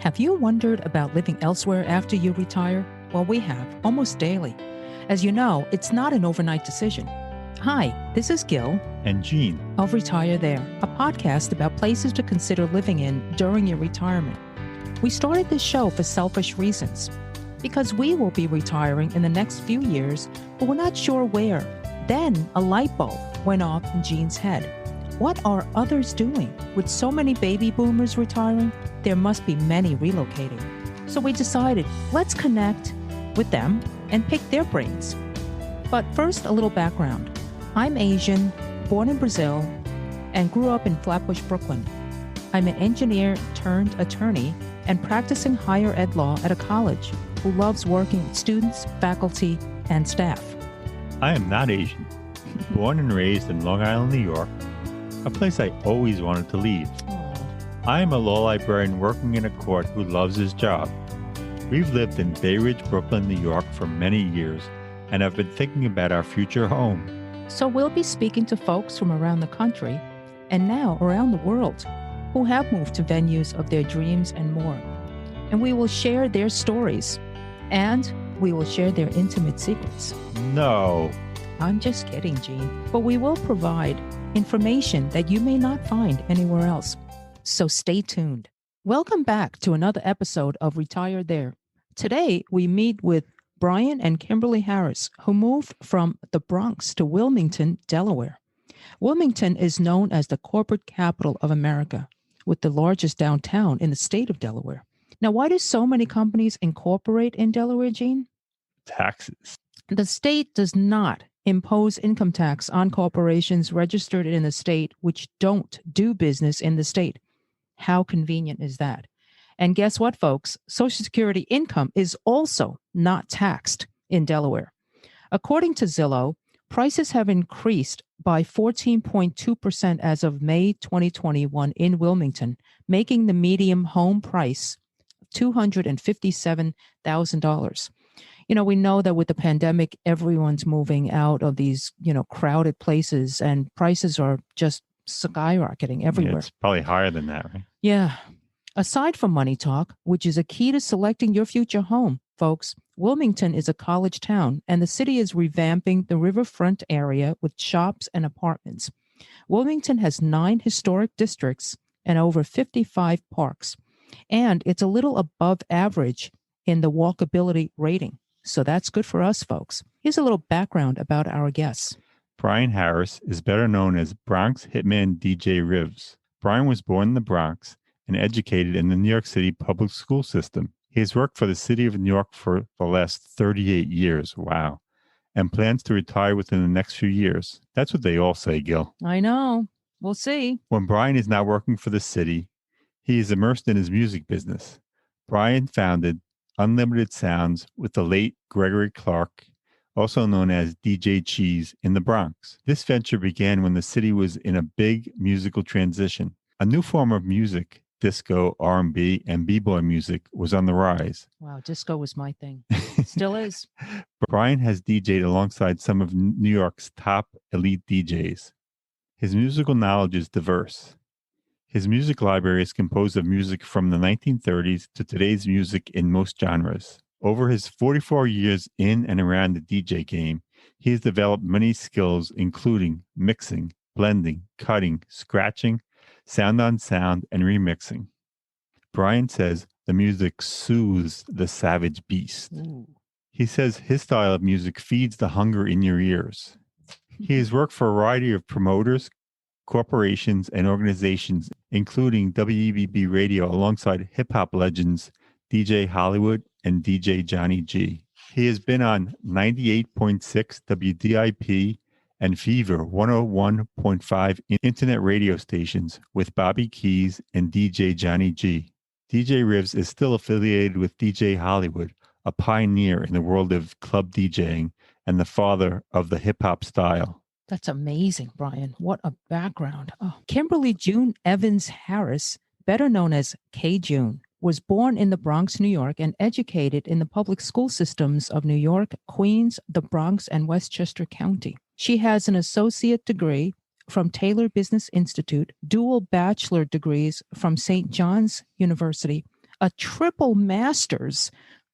Have you wondered about living elsewhere after you retire? Well, we have, almost daily. As you know, it's not an overnight decision. Hi, this is Gil. And Jean. Of Retire There, a podcast about places to consider living in during your retirement. We started this show for selfish reasons, because we will be retiring in the next few years, but we're not sure where. Then a light bulb went off in Jean's head. What are others doing? With so many baby boomers retiring, there must be many relocating. So we decided, let's connect with them and pick their brains. But first, a little background. I'm Asian, born in Brazil, and grew up in Flatbush, Brooklyn. I'm an engineer turned attorney and practicing higher ed law at a college who loves working with students, faculty, and staff. I am not Asian. Born and raised in Long Island, New York, a place I always wanted to leave. I am a law librarian working in a court who loves his job. We've lived in Bay Ridge, Brooklyn, New York for many years, and have been thinking about our future home. So we'll be speaking to folks from around the country, and now around the world, who have moved to venues of their dreams and more. And we will share their stories, and we will share their intimate secrets. No. I'm just kidding, Jean. But we will provide information that you may not find anywhere else. So stay tuned. Welcome back to another episode of Retire There. Today, we meet with Brian and Kimberly Harris, who moved from the Bronx to Wilmington, Delaware. Wilmington is known as the corporate capital of America, with the largest downtown in the state of Delaware. Now, why do so many companies incorporate in Delaware, Jean? Taxes. The state does not impose income tax on corporations registered in the state which don't do business in the state. How convenient is that? And guess what, folks? Social Security income is also not taxed in Delaware. According to Zillow, prices have increased by 14.2% as of May 2021 in Wilmington, making the median home price $257,000. You know, we know that with the pandemic, everyone's moving out of these, crowded places, and prices are just skyrocketing everywhere. Yeah, it's probably higher than that, right? Yeah. Aside from money talk, which is a key to selecting your future home, folks, Wilmington is a college town, and the city is revamping the riverfront area with shops and apartments. Wilmington has 9 historic districts and over 55 parks, and it's a little above average in the walkability rating. So that's good for us, folks. Here's a little background about our guests. Brian Harris is better known as Bronx hitman DJ Rivs. Brian was born in the Bronx and educated in the New York City public school system. He has worked for the city of New York for the last 38 years. Wow. And plans to retire within the next few years. That's what they all say, Gil. I know. We'll see. When Brian is not working for the city, he is immersed in his music business. Brian founded Unlimited Sounds with the late Gregory Clark, also known as DJ Cheese, in the Bronx. This venture began when the city was in a big musical transition. A new form of music, disco, R&B, and b-boy music, was on the rise. Wow, disco was my thing. Still is. Brian has DJed alongside some of New York's top elite DJs. His musical knowledge is diverse. His music library is composed of music from the 1930s to today's music in most genres. Over his 44 years in and around the DJ game, he has developed many skills, including mixing, blending, cutting, scratching, sound on sound, and remixing. Brian says the music soothes the savage beast. Ooh. He says his style of music feeds the hunger in your ears. He has worked for a variety of promoters, corporations, and organizations, including WEBB Radio, alongside hip-hop legends DJ Hollywood and DJ Johnny G. He has been on 98.6 WDIP and Fever 101.5 internet radio stations with Bobby Keys and DJ Johnny G. DJ Rivs is still affiliated with DJ Hollywood, a pioneer in the world of club DJing and the father of the hip-hop style. That's amazing, Brian. What a background. Oh. Kimberly June Evans Harris, better known as KJune, was born in the Bronx, New York, and educated in the public school systems of New York, Queens, the Bronx, and Westchester County. She has an associate degree from Taylor Business Institute, dual bachelor degrees from St. John's University, a triple master's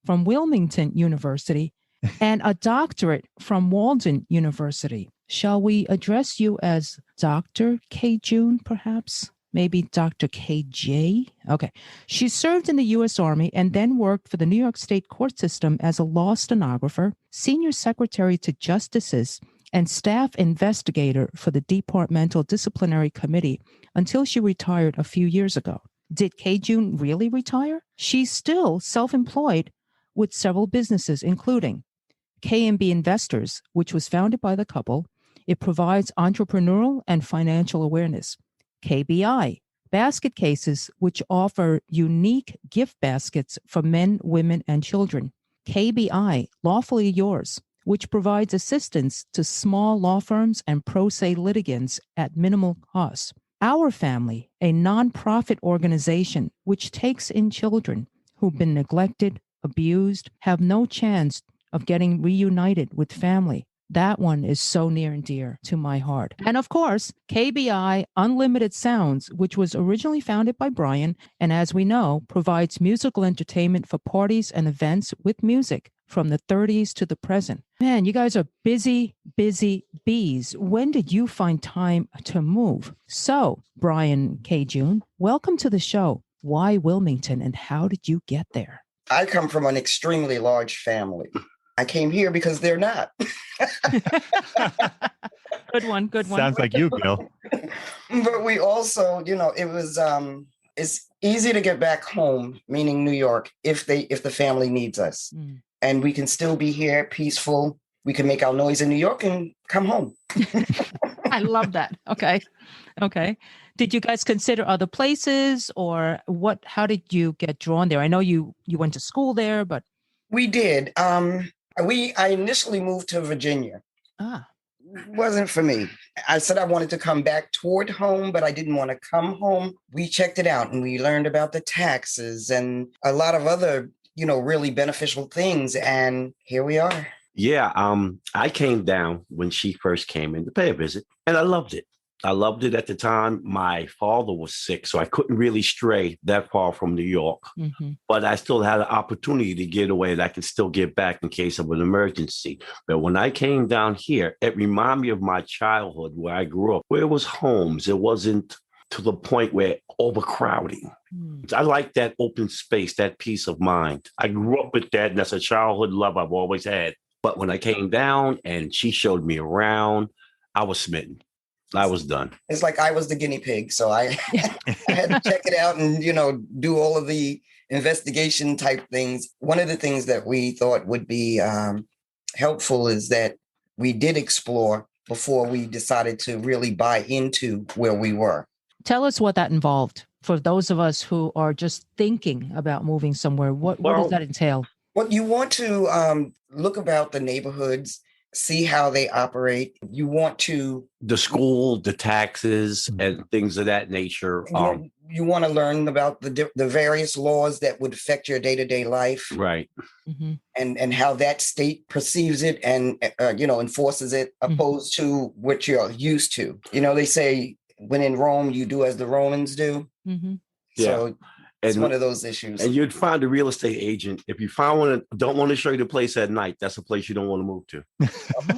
from Wilmington University, and a doctorate from Walden University. Shall we address you as Dr. KJune, perhaps? Maybe Dr. KJ? Okay. She served in the U.S. Army and then worked for the New York State court system as a law stenographer, senior secretary to justices, and staff investigator for the Departmental Disciplinary Committee until she retired a few years ago. Did KJune really retire? She's still self-employed with several businesses, including K&B Investors, which was founded by the couple. It provides entrepreneurial and financial awareness. KBI, basket cases, which offer unique gift baskets for men, women, and children. KBI, Lawfully Yours, which provides assistance to small law firms and pro se litigants at minimal cost. Our Family, a nonprofit organization which takes in children who've been neglected, abused, have no chance of getting reunited with family. That one is so near and dear to my heart. And of course, KBI Unlimited Sounds, which was originally founded by Brian, and as we know, provides musical entertainment for parties and events with music from the 30s to the present. Man, you guys are busy, busy bees. When did you find time to move? So, Brian KJune, welcome to the show. Why Wilmington and how did you get there? I come from an extremely large family. I came here because they're not. Good one. Sounds like you, Gil. But we also, it's easy to get back home, meaning New York, if the family needs us. Mm. And we can still be here, peaceful. We can make our noise in New York and come home. I love that. Okay. Did you guys consider other places or what? How did you get drawn there? I know you went to school there, but. We did. I initially moved to Virginia. Wasn't for me. I said I wanted to come back toward home, but I didn't want to come home. We checked it out and we learned about the taxes and a lot of other, really beneficial things. And here we are. Yeah. I came down when she first came in to pay a visit and I loved it. I loved it at the time. My father was sick, so I couldn't really stray that far from New York. Mm-hmm. But I still had an opportunity to get away that I could still get back in case of an emergency. But when I came down here, it reminded me of my childhood where I grew up, where it was homes. It wasn't to the point where overcrowding. Mm. I like that open space, that peace of mind. I grew up with that, and that's a childhood love I've always had. But when I came down and she showed me around, I was smitten. I was done. It's like I was the guinea pig. So I had to check it out and, do all of the investigation type things. One of the things that we thought would be helpful is that we did explore before we decided to really buy into where we were. Tell us what that involved for those of us who are just thinking about moving somewhere. What does that entail? Well, you want to look about the neighborhoods, see how they operate. You want to... The school, the taxes, and things of that nature. You want to learn about the various laws that would affect your day-to-day life. Right. Mm-hmm. And how that state perceives it and, enforces it opposed to what you're used to. They say, when in Rome, you do as the Romans do. Mm-hmm. So... It's one of those issues. And you'd find a real estate agent. If you find one that don't want to show you the place at night, that's a place you don't want to move to.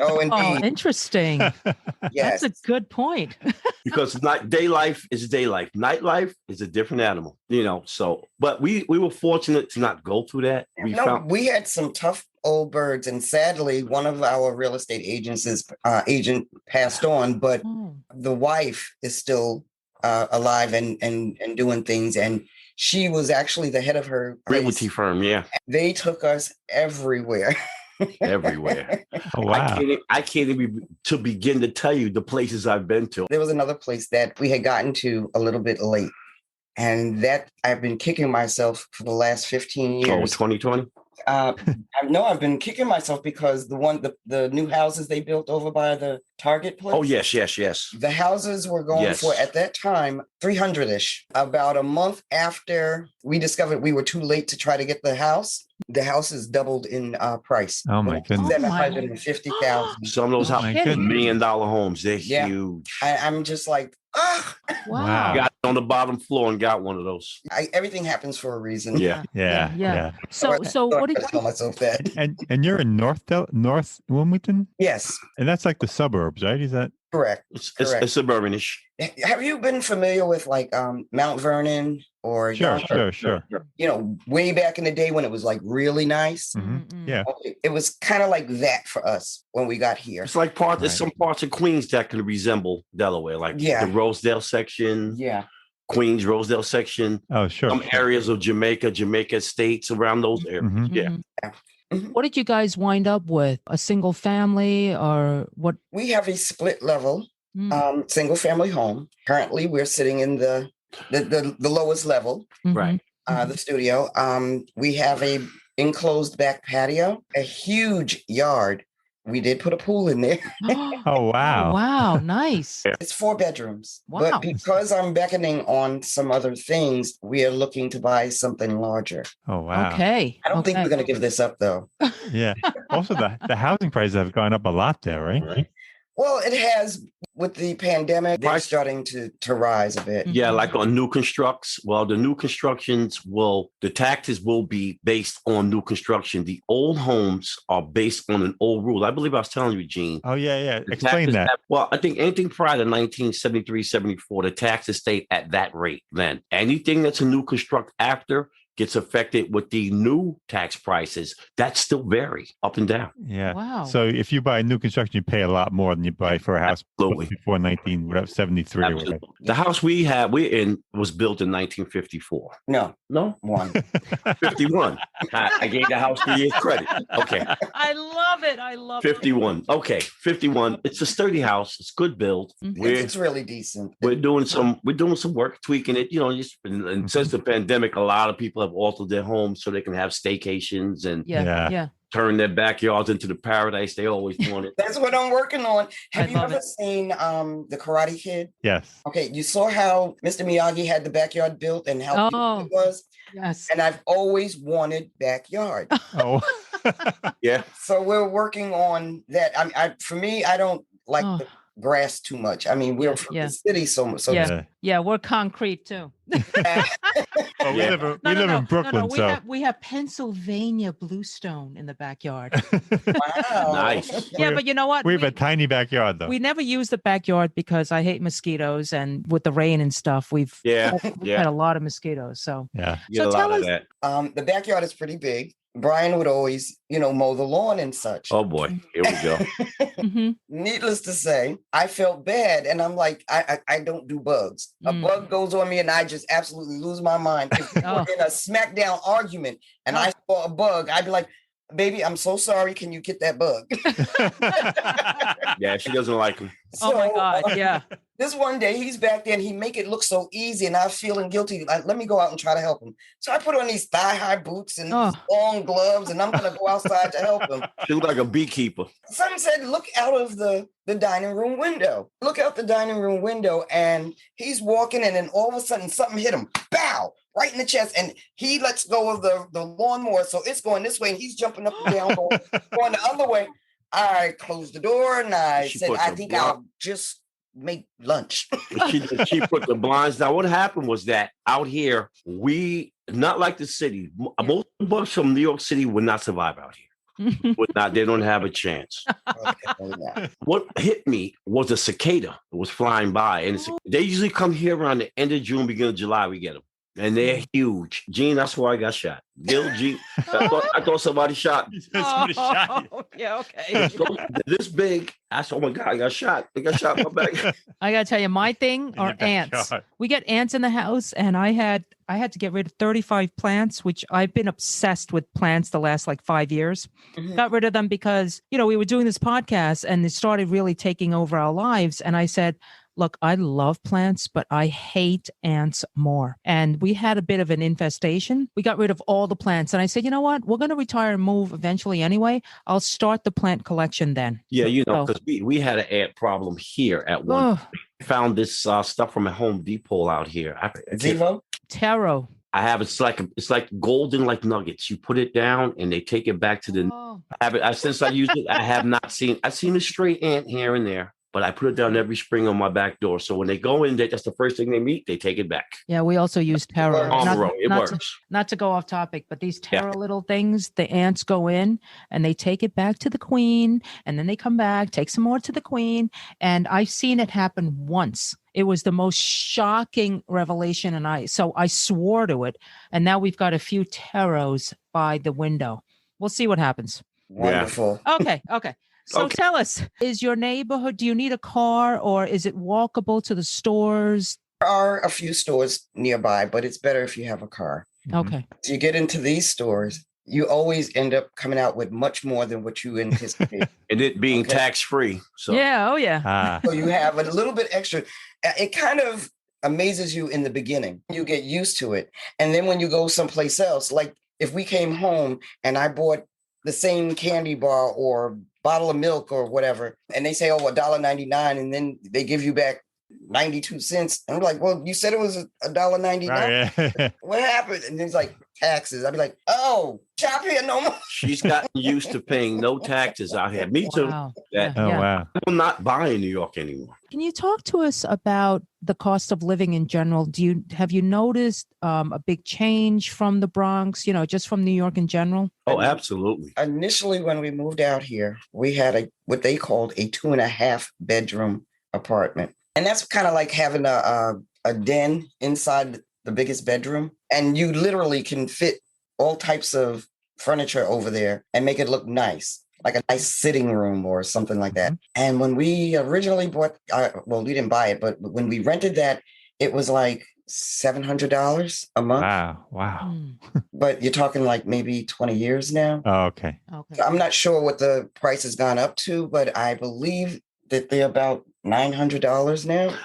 Oh, indeed. Oh, interesting. Yes. That's a good point. Because day life is day life. Nightlife is a different animal, so, but we were fortunate to not go through that. We had some tough old birds. And sadly, one of our real estate agent passed on, but the wife is still alive and doing things. And she was actually the head of her realty firm. Yeah. They took us everywhere. Everywhere. Oh, wow. I can't even to begin to tell you the places I've been to. There was another place that we had gotten to a little bit late. And that I've been kicking myself for the last 15 years. Oh, 2020? I've been kicking myself because the new houses they built over by the Target place. Oh, yes. The houses were going for, at that time, 300-ish. About a month after we discovered we were too late to try to get the house, The house has doubled in price. Oh my goodness. 750,000. Some of those $1 million homes, they're huge. I'm just like, wow. Got on the bottom floor and got one of those. Everything happens for a reason. Yeah. So what did I tell myself that? And you're in North Wilmington? Yes. And that's like the suburbs, right? Is that correct? It's suburbanish. Have you been familiar with like Mount Vernon or Sure. You know, way back in the day when it was like really nice. Mm-hmm. Yeah. It was kind of like that for us when we got here. It's like there's some parts of Queens that can resemble Delaware, like the Rosedale section. Yeah. Queens, Rosedale section. Oh, sure. Some areas of Jamaica Estates around those areas. Mm-hmm. Yeah. What did you guys wind up with? A single family or what? We have a split level single family home. Currently, we're sitting in the lowest level, right? The studio. We have a enclosed back patio, a huge yard. We did put a pool in there. Oh, wow. Wow, nice. It's 4 bedrooms. Wow. But because I'm beckoning on some other things, we are looking to buy something larger. Oh, wow. Okay. I don't think we're going to give this up, though. Yeah. Also, the housing prices have gone up a lot there, right? Well, it has. With the pandemic, they're starting to rise a bit. Yeah, like on new constructs. Well, the new constructions the taxes will be based on new construction. The old homes are based on an old rule. I believe I was telling you, Gene. Oh, yeah. Explain that. Well, I think anything prior to 1973, 74, the taxes stayed at that rate then. Anything that's a new construct after gets affected with the new tax prices. That still vary up and down. Yeah. Wow. So if you buy new construction, you pay a lot more than you buy for a house before 1973 or whatever. The house we're in was built in 1954. No. One. 51. I gave the house 3 years credit. Okay. I love it. 51. Okay. 51. It's a sturdy house. It's good build. It's really decent. We're doing some work, tweaking it. You know, and since the pandemic, a lot of people have altered their homes so they can have staycations and turn their backyards into the paradise they always wanted. That's what I'm working on. Have you ever seen The Karate Kid? Yes. Okay, you saw how Mr. Miyagi had the backyard built and how beautiful it was? Yes. And I've always wanted backyard. Oh. Yeah. So we're working on that. For me, I don't like the grass too much. I mean, we're from the city so much. Yeah, we're concrete too. Well, we live in Brooklyn, so we have Pennsylvania bluestone in the backyard. Wow, nice. Yeah, but you know what? We have a tiny backyard, though. We never use the backyard because I hate mosquitoes, and with the rain and stuff, we've had a lot of mosquitoes. So So tell us, the backyard is pretty big. Brian would always, mow the lawn and such. Oh boy, here we go. Needless to say, I felt bad, and I'm like, I don't do bugs. A bug goes on me, and I just absolutely lose my mind. If we were in a smackdown argument, and I saw a bug, I'd be like, "Baby, I'm so sorry. Can you get that bug?" Yeah, she doesn't like him. Oh my God, yeah. This one day he's back there and he make it look so easy, and I was feeling guilty. Like, let me go out and try to help him. So I put on these thigh-high boots and these long gloves, and I'm gonna go outside to help him. She looked like a beekeeper. Someone said, "Look out of the dining room window." Look out the dining room window, and he's walking, and then all of a sudden something hit him. Bow! Right in the chest, and he lets go of the lawnmower, so it's going this way, and he's jumping up and down, going the other way. I closed the door, and I said, "I think I'll just make lunch." She put the blinds down. What happened was that out here, we, not like the city, most bugs from New York City would not survive out here. They don't have a chance. What hit me was a cicada that was flying by, and they usually come here around the end of June, beginning of July. We get them. And they're huge. Gene, that's why I got shot. Gene, I thought somebody shot. Somebody shot you. Yeah, okay. This big. I said, "Oh my God, I got shot. They got shot in my back." I gotta tell you, my thing are ants. We get ants in the house, and I had to get rid of 35 plants, which I've been obsessed with plants the last 5 years. Got rid of them because, we were doing this podcast and it started really taking over our lives. And I said, look, I love plants, but I hate ants more. And we had a bit of an infestation. We got rid of all the plants. And I said, you know what? We're going to retire and move eventually anyway. I'll start the plant collection then. Yeah, because we had an ant problem here at one. Found this stuff from a Home Depot out here. Zevo? Taro. I have it's like golden like nuggets. You put it down and they take it back to the. Since I used it, I have not seen. I've seen a stray ant here and there, but I put it down every spring on my back door. So when they go in, that's the first thing they meet. They take it back. Yeah, we also use taro. It works. Not to go off topic, but these taro little things, the ants go in and they take it back to the queen, and then they come back, take some more to the queen. And I've seen it happen once. It was the most shocking revelation, and I swore to it. And now we've got a few taros by the window. We'll see what happens. Wonderful. Okay. So tell us, is your neighborhood, do you need a car, or is it walkable to the stores? There are a few stores nearby, but it's better if you have a car. Okay. So you get into these stores, you always end up coming out with much more than what you anticipate. And it being tax-free. So yeah, oh yeah. So you have a little bit extra. It kind of amazes you in the beginning. You get used to it. And then when you go someplace else, like if we came home and I bought the same candy bar or bottle of milk or whatever, and they say, oh, $1.99, and then they give you back 92 cents. And I'm like, well, you said it was $1.99. Right. What happened? And it's like taxes. I'd be like, oh, shop here no more. She's gotten used to paying no taxes out here. Me too. Wow. Wow. I'm not buying New York anymore. Can you talk to us about the cost of living in general? Have you noticed a big change from the Bronx, just from New York in general? Oh, absolutely. Initially, when we moved out here, we had what they called a 2.5 bedroom apartment. And that's kind of like having a den inside the biggest bedroom. And you literally can fit all types of furniture over there and make it look nice, like a nice sitting room or something like that. And when we originally bought, we didn't buy it, but when we rented that, it was like $700 a month. Wow. But you're talking like maybe 20 years now. Oh, okay. So I'm not sure what the price has gone up to, but I believe that they're about $900 now.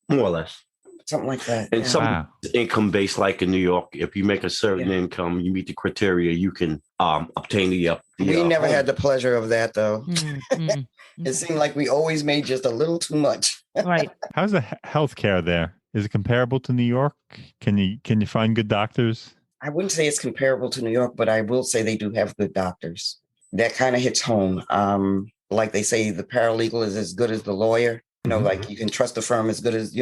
More or less. Something like that. And some income based, like in New York, if you make a certain income, you meet the criteria, you can obtain the we never home. had the pleasure of that, though. It seemed like we always made just a little too much. Right. How's the healthcare there? Is it comparable to New York? Can you find good doctors? I wouldn't say it's comparable to New York, but I will say they do have good doctors. That kind of hits home. Like they say, the paralegal is as good as the lawyer. Like you can trust the firm as good as,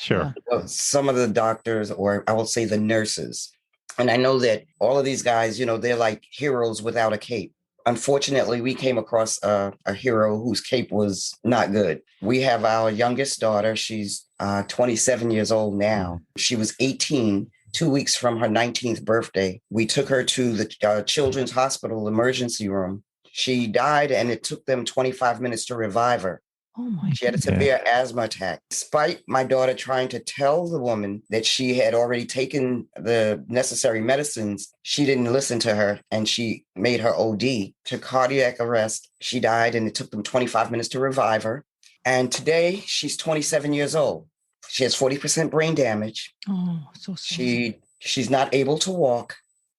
Sure. Some of the doctors, or I will say the nurses. And I know that all of these guys, they're like heroes without a cape. Unfortunately, we came across a hero whose cape was not good. We have our youngest daughter. She's 27 years old now. She was 18, 2 weeks from her 19th birthday. We took her to the Children's Hospital emergency room. She died, and it took them 25 minutes to revive her. Oh my! She had a severe asthma attack. Despite my daughter trying to tell the woman that she had already taken the necessary medicines, she didn't listen to her, and she made her OD to cardiac arrest. She died, and it took them 25 minutes to revive her. And today, she's 27 years old. She has 40% brain damage. Oh, so sad. She's not able to walk.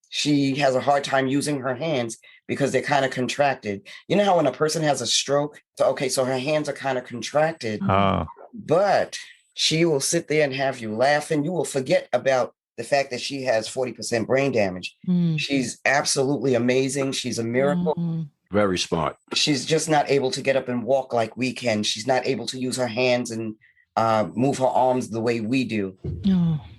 She has a hard time using her hands because they're kind of contracted. You know how when a person has a stroke, so her hands are kind of contracted, but she will sit there and have you laugh, and you will forget about the fact that she has 40% brain damage. She's absolutely amazing. She's a miracle. Very smart. She's just not able to get up and walk like we can. She's not able to use her hands and move her arms the way we do.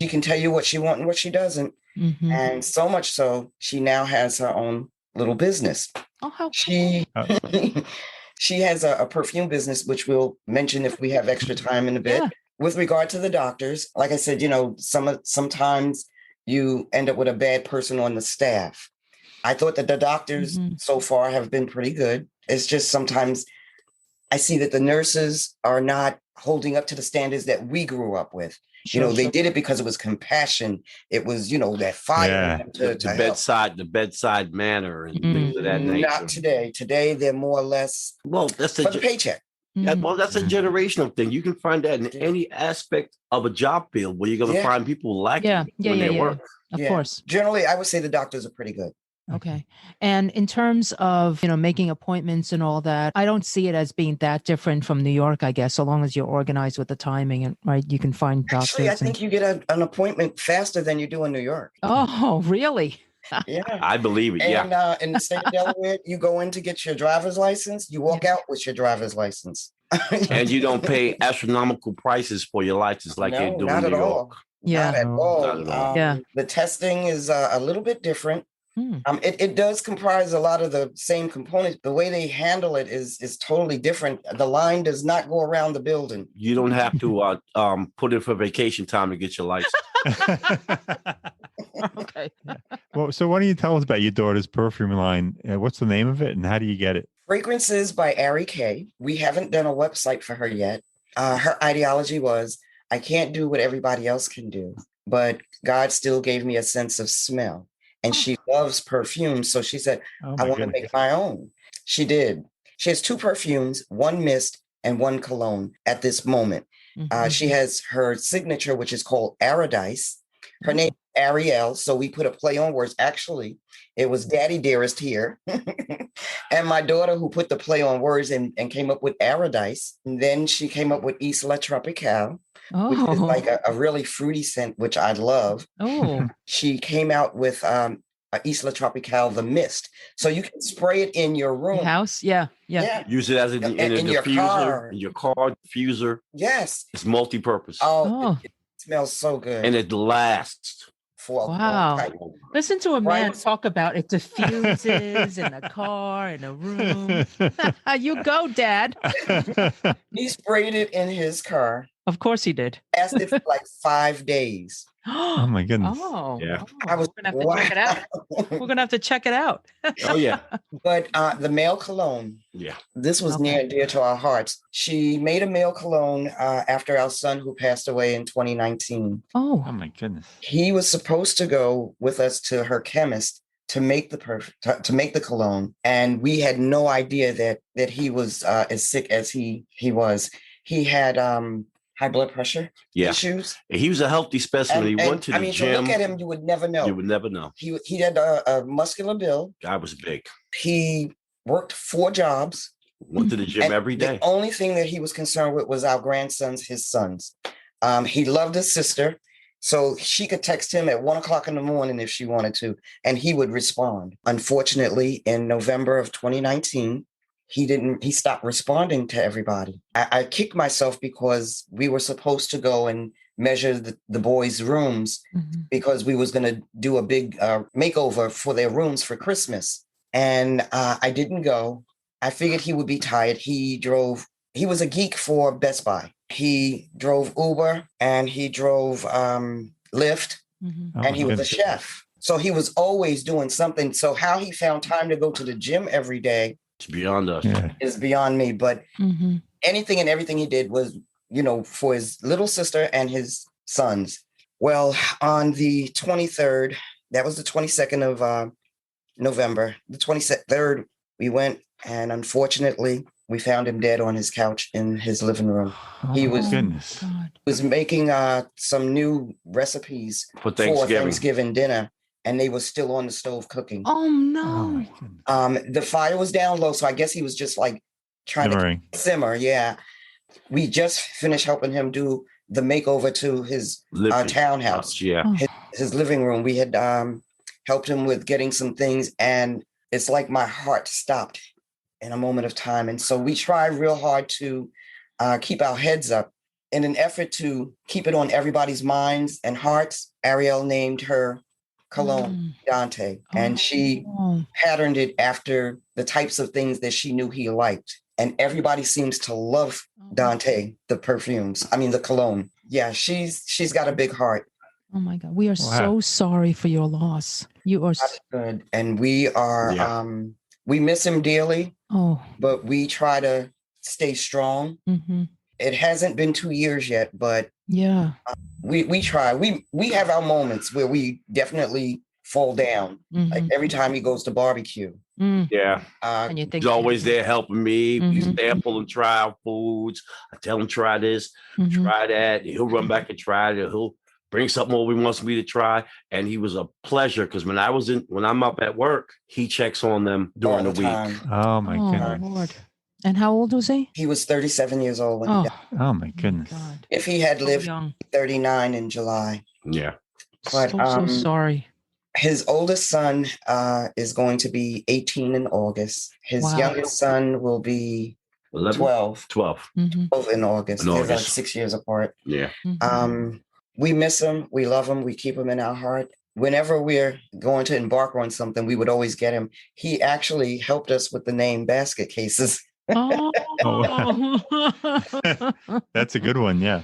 She can tell you what she wants and what she doesn't. And so much so, she now has her own little business. Oh, how she has a perfume business, which we'll mention if we have extra time in a bit. With regard to the doctors, like I said, sometimes you end up with a bad person on the staff. I thought that the doctors so far have been pretty good. It's just sometimes I see that the nurses are not holding up to the standards that we grew up with. They did it because it was compassion. It was, that fire. The bedside manner and things of that nature. Not today. Today, they're more or less that's for the paycheck. That's a generational thing. You can find that in any aspect of a job field where you're going to find people lacking when they work. Of course. Generally, I would say the doctors are pretty good. Okay. And in terms of, making appointments and all that, I don't see it as being that different from New York, I guess, so long as you're organized with the timing and right, you can find doctors. Actually, I think you get an appointment faster than you do in New York. Oh, really? Yeah. I believe it. And in the state of Delaware, you go in to get your driver's license, you walk out with your driver's license. And you don't pay astronomical prices for your license like they do in New York. Yeah. Not at all. Not at all. The testing is a little bit different. It does comprise a lot of the same components. The way they handle it is totally different. The line does not go around the building. You don't have to put in for vacation time to get your license. Okay. Well, so why don't you tell us about your daughter's perfume line? What's the name of it and how do you get it? Fragrances by Ari K. We haven't done a website for her yet. Her ideology was, I can't do what everybody else can do, but God still gave me a sense of smell. And she loves perfume. So she said, I want to make my own. She did. She has 2 perfumes, 1 mist and 1 cologne at this moment. She has her signature, which is called Aradise. Her name is Ariel. So we put a play on words. Actually, it was Daddy Dearest here. And my daughter who put the play on words and came up with Aradise. And then she came up with Isla Tropical, which is like a really fruity scent, which I love. She came out with Isla Tropical, the mist. So you can spray it in your room. House? Yeah. Use it as in a your diffuser, car. in your car diffuser. Yes. It's multi-purpose. It smells so good. And it lasts. For a long time. Listen to a man talk about it diffuses in a car, in a room. You go, Dad. He sprayed it in his car. Of course he did. Lasted for like 5 days. Oh my goodness. Yeah. I was we're gonna have to check it out. We're gonna have to check it out. Oh yeah. But the male cologne. Yeah. This was near and dear to our hearts. She made a male cologne after our son who passed away in 2019. Oh my goodness. He was supposed to go with us to her chemist to make the to make the cologne, and we had no idea that he was as sick as he was. He had high blood pressure issues. He was a healthy specimen. He went to the gym. To look at him, you would never know. You would never know. He had a muscular build. Guy was big. He worked 4 jobs. Went to the gym every day. The only thing that he was concerned with was our grandsons, his sons. He loved his sister, so she could text him at 1:00 in the morning if she wanted to, and he would respond. Unfortunately, in November of 2019, he stopped responding to everybody. I kicked myself because we were supposed to go and measure the boys' rooms because we was going to do a big makeover for their rooms for Christmas. And I didn't go. I figured he would be tired. He was a geek for Best Buy. He drove Uber and he drove Lyft and he was a chef. So he was always doing something. So how he found time to go to the gym every day, it's beyond us. Is beyond me. But anything and everything he did was, for his little sister and his sons. Well, on the 23rd, that was the 22nd of November, the 23rd, we went, and unfortunately, we found him dead on his couch in his living room. He was making some new recipes for Thanksgiving dinner. And they were still on the stove cooking. Oh, no. The fire was down low, so I guess he was just like trying to simmer. Yeah. We just finished helping him do the makeover to his townhouse. Yeah. His living room. We had helped him with getting some things, and it's like my heart stopped in a moment of time. And so we tried real hard to keep our heads up. In an effort to keep it on everybody's minds and hearts, Ariel named her cologne Dante, and she patterned it after the types of things that she knew he liked. And everybody seems to love Dante, the cologne. Yeah, she's got a big heart. Oh my God. We are so sorry for your loss. You are good. And we are we miss him dearly. But we try to stay strong. It hasn't been 2 years yet, but we try. We have our moments where we definitely fall down. Like every time he goes to barbecue. Yeah. He's always there helping me. He's there pulling try out foods. I tell him try this, try that. He'll run back and try it. He'll bring something over he wants me to try. And he was a pleasure because when I'm up at work, he checks on them during the week. Oh my goodness. Lord. And how old was he? He was 37 years old. When oh my goodness. God. If he had lived 39 in July. Yeah. But so sorry. His oldest son is going to be 18 in August. His youngest son will be 12. 12 in August. They're like 6 years apart. Yeah. We miss him. We love him. We keep him in our heart. Whenever we're going to embark on something, we would always get him. He actually helped us with the name basket cases. Oh. That's a good one. Yeah.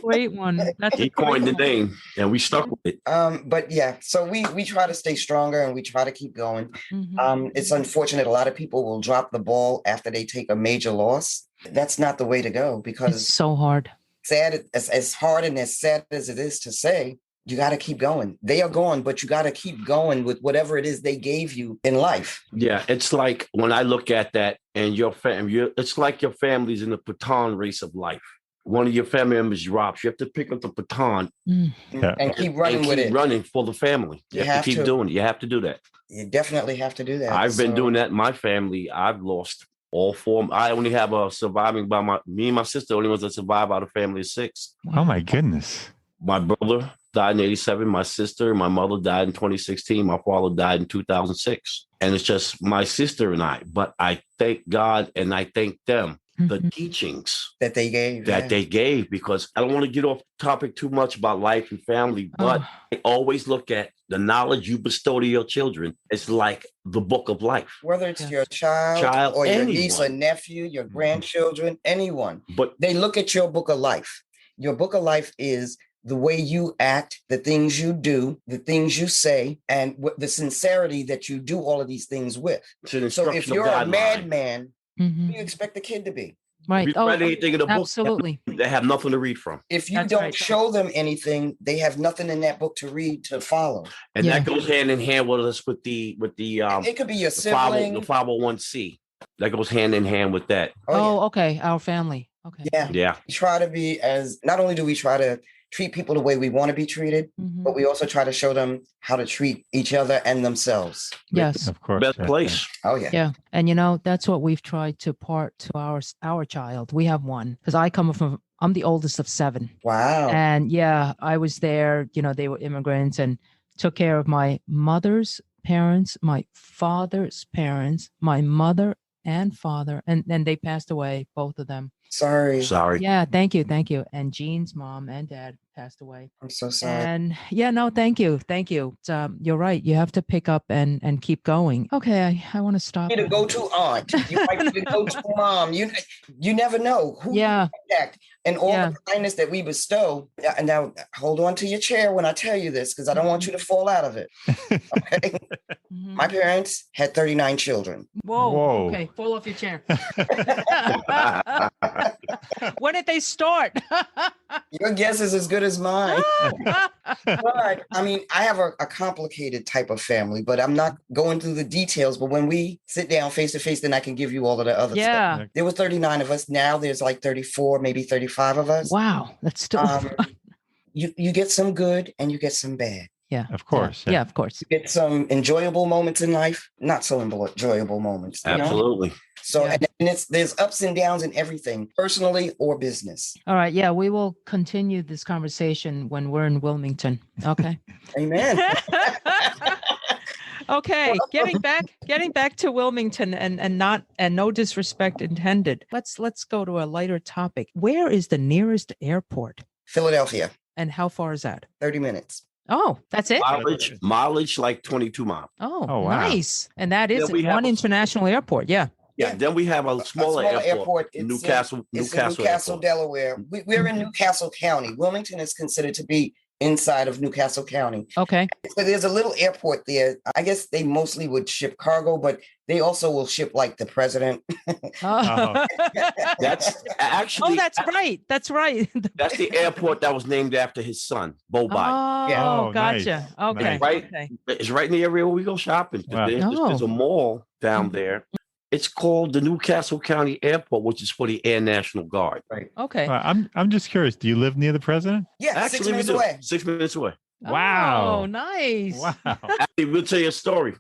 Great one. He coined the name and we stuck with it. But yeah, so we try to stay stronger and we try to keep going. It's unfortunate. A lot of people will drop the ball after they take a major loss. That's not the way to go because it's so hard. Sad as hard and as sad as it is to say, you got to keep going. They are gone, but you got to keep going with whatever it is they gave you in life. Yeah, it's like when I look at that and your family, it's like your family's in the baton race of life. One of your family members drops. You have to pick up the baton and keep running with it. Running for the family. You have to keep doing it. You have to do that. You definitely have to do that. I've been doing that in my family. I've lost all four. I only have a surviving by me and my sister, only ones that survive out of family of 6. Oh my goodness. My brother died in 87. My sister, my mother died in 2016. My father died in 2006. And it's just my sister and I. But I thank God and I thank them, the teachings that they gave. Because I don't want to get off topic too much about life and family, but I always look at the knowledge you bestow to your children. It's like the book of life. Whether it's your child or your niece or nephew, your grandchildren, anyone. But they look at your book of life. Your book of life is the way you act, the things you do, the things you say, and the sincerity that you do all of these things with. So if you're a madman, who do you expect the kid to be? Right. If you read anything in the absolutely. book, they have nothing to read from. If you don't show them anything, they have nothing in that book to read, to follow. And that goes hand in hand with us with the it could be your sibling. The 501c. That goes hand in hand with that. Okay. Our family. Okay. Yeah. We try to be not only do we try to treat people the way we want to be treated, but we also try to show them how to treat each other and themselves. Yes, of course. Best place. Oh yeah. Yeah. And that's what we've tried to part to our child. We have one because I'm the oldest of 7. Wow. And I was there, they were immigrants and took care of my mother's parents, my father's parents, my mother and father. And then they passed away, both of them. Sorry. Yeah, thank you. And Jean's mom and dad passed away. I'm so sorry. And thank you. You're right. You have to pick up and keep going. Okay, I want to stop. You need to go to aunt. You might be to go to mom. You never know who you contact. And all the kindness that we bestow. And now hold on to your chair when I tell you this, because I don't want you to fall out of it. Okay. My parents had 39 children. Whoa. Okay, fall off your chair. When did they start? Your guess is as good as mine. But I mean, I have a complicated type of family, but I'm not going through the details. But when we sit down face to face, then I can give you all of the other stuff. There were 39 of us. Now there's like 34, maybe 35 of us. Wow. That's still you get some good and you get some bad. Yeah. Of course. Yeah, of course. You get some enjoyable moments in life, not so enjoyable moments. Absolutely. So and there's ups and downs in everything, personally or business. All right. Yeah, we will continue this conversation when we're in Wilmington. Okay. Amen. Okay. Getting back to Wilmington and no disrespect intended. Let's go to a lighter topic. Where is the nearest airport? Philadelphia. And how far is that? 30 minutes. Oh, that's it? Mileage like 22 miles. Oh, wow. Nice. And that is one international airport. Yeah. Yeah, then we have a smaller airport in Newcastle, Delaware. We're in Newcastle County. Wilmington is considered to be inside of Newcastle County. Okay. So there's a little airport there. I guess they mostly would ship cargo, but they also will ship like the president. That's actually. Oh, that's right. That's right. That's the airport that was named after his son, Bobai. Oh, gotcha. Nice. Okay. Right. Okay. It's right in the area where we go shopping. Wow. There's a mall down there. It's called the Newcastle County Airport, which is for the Air National Guard. Right. Okay. I'm just curious. Do you live near the president? Yeah, Actually, 6 minutes we do. away. 6 minutes away. Wow. Oh, nice. Wow. Actually, we'll tell you a story.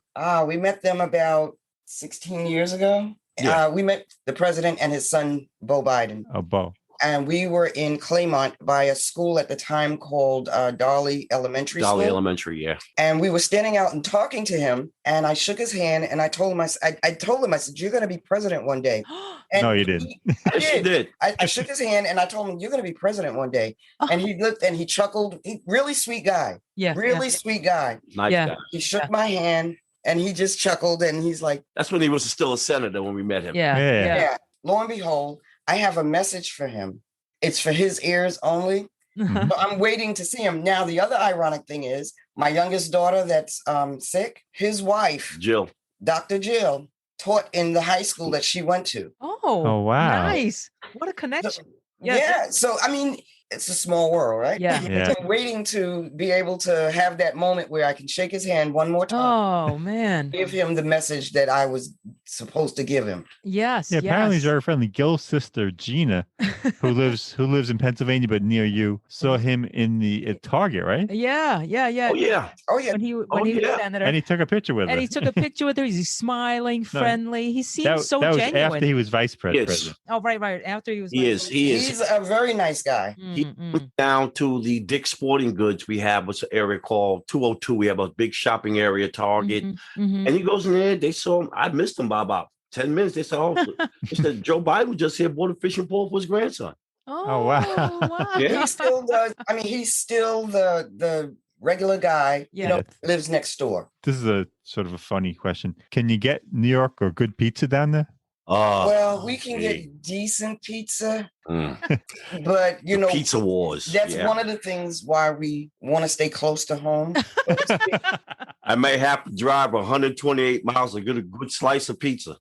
We met them about 16 years ago. Yeah. We met the president and his son, Beau Biden. Oh, Bo. And we were in Claymont by a school at the time called Darley Elementary Dolly School. Elementary, yeah. And we were standing out and talking to him. And I shook his hand and I told him, I said, you're going to be president one day. And No, you didn't. I Yes, you did. did. I shook his hand and I told him, you're going to be president one day. And he looked and he chuckled. Really sweet guy. Yeah. Really sweet guy. Nice Yeah. guy. He shook my hand and he just chuckled and he's like, That's when he was still a senator when we met him. Yeah. Yeah. yeah. Lo and behold, I have a message for him. It's for his ears only. Yeah. So I'm waiting to see him. Now, the other ironic thing is my youngest daughter that's sick, his wife, Jill. Dr. Jill, taught in the high school that she went to. Oh, wow. Nice. What a connection. Yeah. So, I mean, it's a small world, right? Yeah. Yeah. So I'm waiting to be able to have that moment where I can shake his hand one more time. Oh, man. Give him the message that I was supposed to give him. Yes. Yeah, apparently he's yes. very friendly. Gil's sister Gina, who lives in Pennsylvania but near you, saw him in the at Target, right? Yeah. Oh, yeah. Oh, yeah. When he was yeah. senator. And he took a picture with her. And he took a picture with her. He's smiling, friendly. He seems so that was genuine. after he was vice president. Yes. Oh, right. After he was. He is. He is. He's a very nice guy. He went down to the Dick's Sporting Goods. We have what's an area called 202. We have a big shopping area, Target. And he goes in there. They saw him. I missed him by about 10 minutes. They said, they said Joe Biden just here bought a fishing pole for his grandson. Oh, wow. wow. Yeah. He still does. I mean, he's still the regular guy, Yeah. lives next door. This is a sort of a funny question. Can you get New York or good pizza down there? Well, we can get decent pizza, but Pizza Wars. that's one of the things why we want to stay close to home. I may have to drive 128 miles to get a good slice of pizza.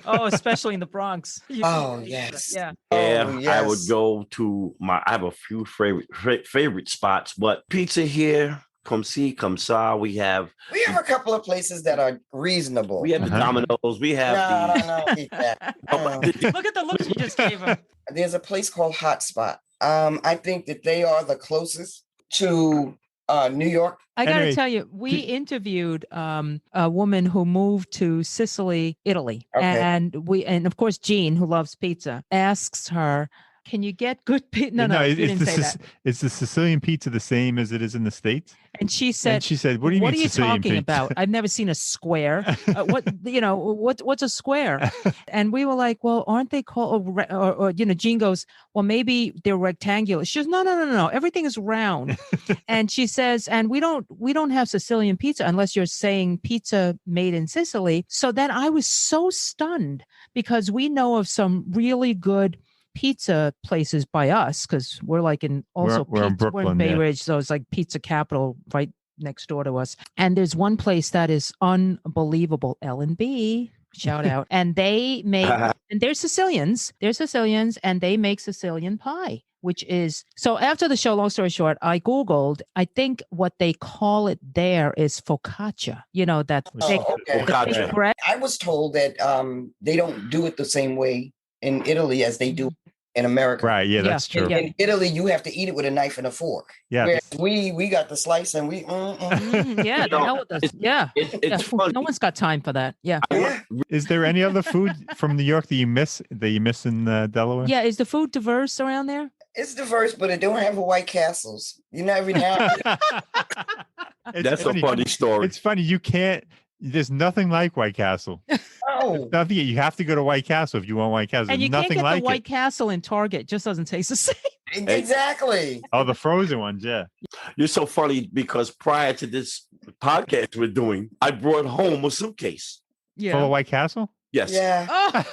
Oh, especially in the Bronx. Oh, yes. Yeah. Yeah, Oh, I would yes. go to I have a few favorite spots, but pizza here, come see, come saw. We have a couple of places that are reasonable. the Domino's. We have No, eat that. Look at the looks you just gave him. There's a place called Hotspot. I think that they are the closest to New York. I got to Anyway, tell you, we interviewed a woman who moved to Sicily, Italy. Okay. And of course, Jean, who loves pizza, asks her, can you get good pizza? No, you didn't say that. Is the Sicilian pizza the same as it is in the States? And she said, what do you mean are you Sicilian talking pizza? about? I've never seen a square. What's a square? And we were like, well, aren't they called, or Jean goes, well, maybe they're rectangular. She goes, no. Everything is round. And she says, and we don't have Sicilian pizza unless you're saying pizza made in Sicily. So then I was so stunned because we know of some really good pizza places by us because we're like in also we're in we're in Brooklyn, Bay yeah. Ridge, so it's like pizza capital right next door to us. And there's one place that is unbelievable, L&B, shout out, and they make and they're Sicilians, and they make Sicilian pie, which is so. After the show, long story short, I googled. I think what they call it there is focaccia. That thick, okay. the thick bread. I was told that they don't do it the same way in Italy as they do in America. Right. Yeah, that's true. Yeah. In Italy, you have to eat it with a knife and a fork. Yeah. Whereas we got the slice and we. Yeah, the hell with this. Yeah. It's funny. No one's got time for that. Yeah. Is there any other food from New York that you miss in Delaware? Yeah. Is the food diverse around there? It's diverse, but it don't have White Castles. Every now and then. That's a funny story. It's funny. You can't. There's nothing like White Castle. Oh, Nothing. You have to go to White Castle if you want White Castle. And you nothing can't get like the White it. Castle in Target. It just doesn't taste the same. exactly. Oh, the frozen ones. Yeah. You're so funny because prior to this podcast we're doing, I brought home a suitcase. Yeah. Full of White Castle. Yes. Yeah. Oh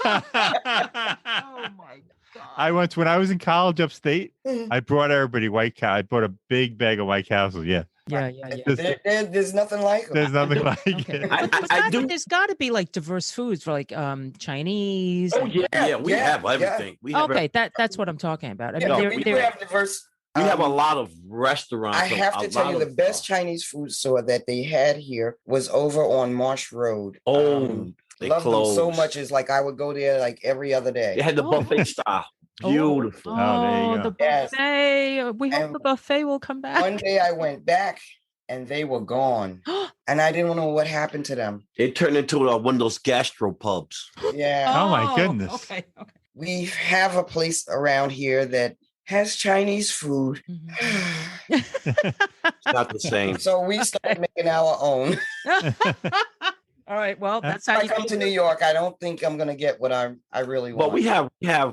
my God. When I was in college upstate, Mhm. I brought everybody White Castle. I brought a big bag of White Castle. Yeah. Yeah. There's nothing like them. There's nothing like Okay. it. I do. There's got to be like diverse foods for like Chinese. Oh yeah, we Yeah, have everything. We have Okay, that's what I'm talking about. I mean, Yeah, they're, we do they're, have diverse We have a lot of restaurants. I have to tell you, the best Chinese food store that they had here was over on Marsh Road. They loved closed. them so much. It's like I would go there like every other day. They had the buffet style. Beautiful. There you go. The buffet. Yes. We hope the buffet will come back. One day I went back and they were gone. And I didn't know what happened to them. It turned into one of those gastropubs. Yeah. Oh my goodness. Okay. We have a place around here that has Chinese food. It's not the same. So we started making our own. All right. Well, that's how I come to New York. I don't think I'm going to get what I really want. But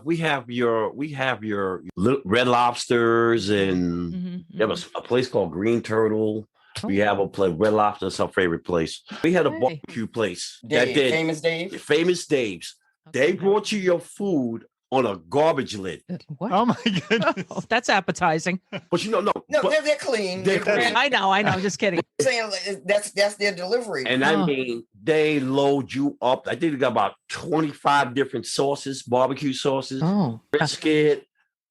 we have your Red Lobsters, and there was a place called Green Turtle. We have a place, Red Lobster, that's our favorite place. We had a barbecue place Famous Dave. Famous Dave's. Okay. They brought you your food on a garbage lid. What? Oh my goodness. Oh, that's appetizing. But No, they're clean. I know. Just kidding. Saying that's their delivery. And I mean, they load you up. I think they got about 25 different sauces, barbecue sauces, brisket.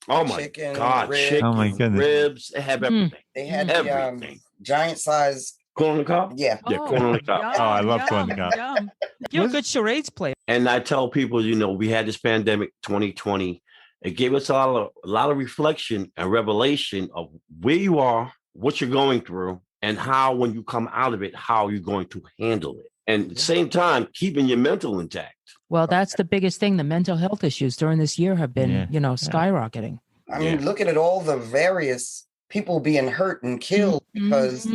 Oh my God, ribs. chicken, oh my goodness. ribs. They have everything. They had everything. Giant size corn on the cob. Yeah, corn on the cob. I love corn on the cob. You're a good charades player. And I tell people, we had this pandemic 2020. It gave us a lot of reflection and revelation of where you are, what you're going through, and how, when you come out of it, how you're going to handle it. And at the same time, keeping your mental intact. Well, that's the biggest thing. The mental health issues during this year have been, skyrocketing. I mean, looking at all the various people being hurt and killed because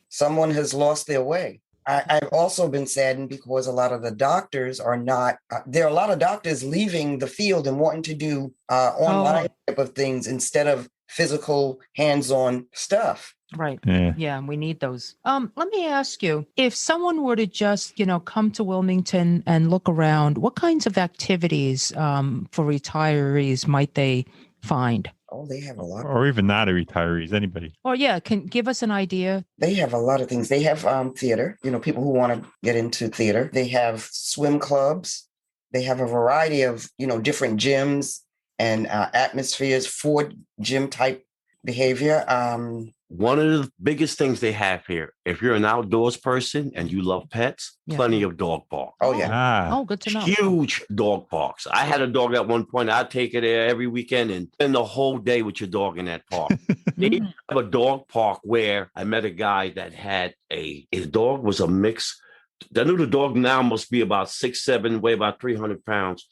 someone has lost their way. I've also been saddened because a lot of the doctors are not, there are a lot of doctors leaving the field and wanting to do online type of things instead of physical hands-on stuff. Right. Yeah. We need those. Let me ask you, if someone were to just, come to Wilmington and look around, what kinds of activities for retirees might they find? Oh, they have a lot. Or even not a retirees, anybody. Or can give us an idea. They have a lot of things. They have theater, people who want to get into theater. They have swim clubs. They have a variety of, different gyms and atmospheres for gym type behavior. One of the biggest things they have here, if you're an outdoors person and you love pets, plenty of dog parks. Oh, yeah. Oh, good to know. Huge dog parks. I had a dog at one point. I'd take her there every weekend and spend the whole day with your dog in that park. They have a dog park where I met a guy that had his dog was a mix. I knew the dog now must be about 6'7", weigh about 300 pounds.